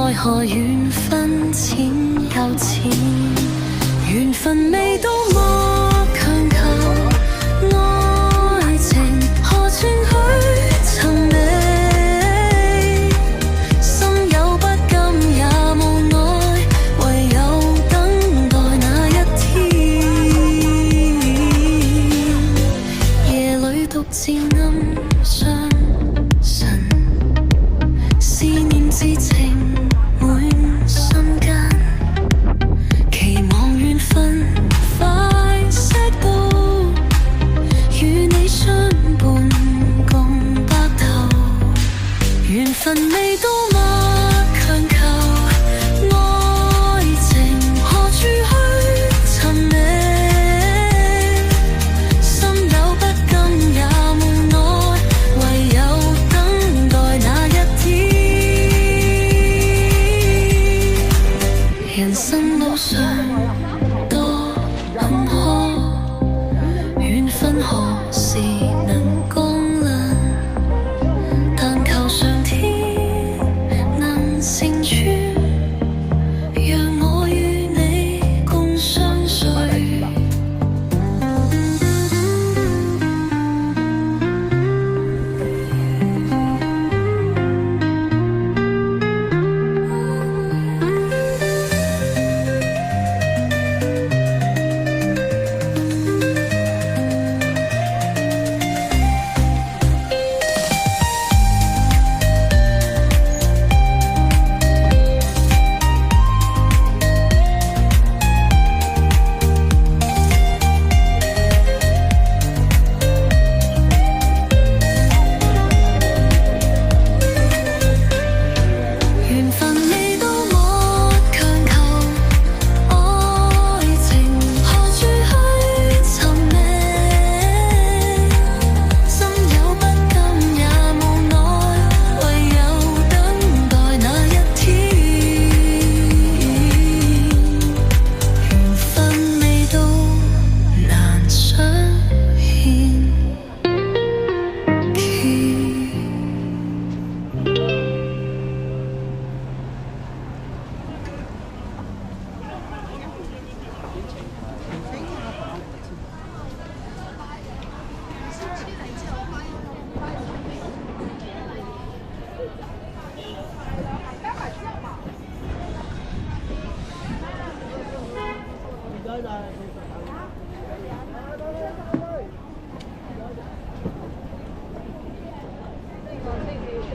奈何緣分淺又淺，緣分未到莫強求，愛情何處去尋覓？心有不甘也無奈，唯有等待那一天。夜裏獨自暗傷神，思念之情滿心間，期望緣分快些到，與你相伴共白頭。緣分未到莫強求，愛情何處去尋覓？心有不甘也無奈，唯有等待那一天。人生路上多坎坷，緣分何時能降臨？但求上天能成全，讓我與你共相隨。緣分未到莫強求，愛情何處去尋覓？心有不甘也無奈，唯有等待那一天。緣分未到難相牽結。呢個星期四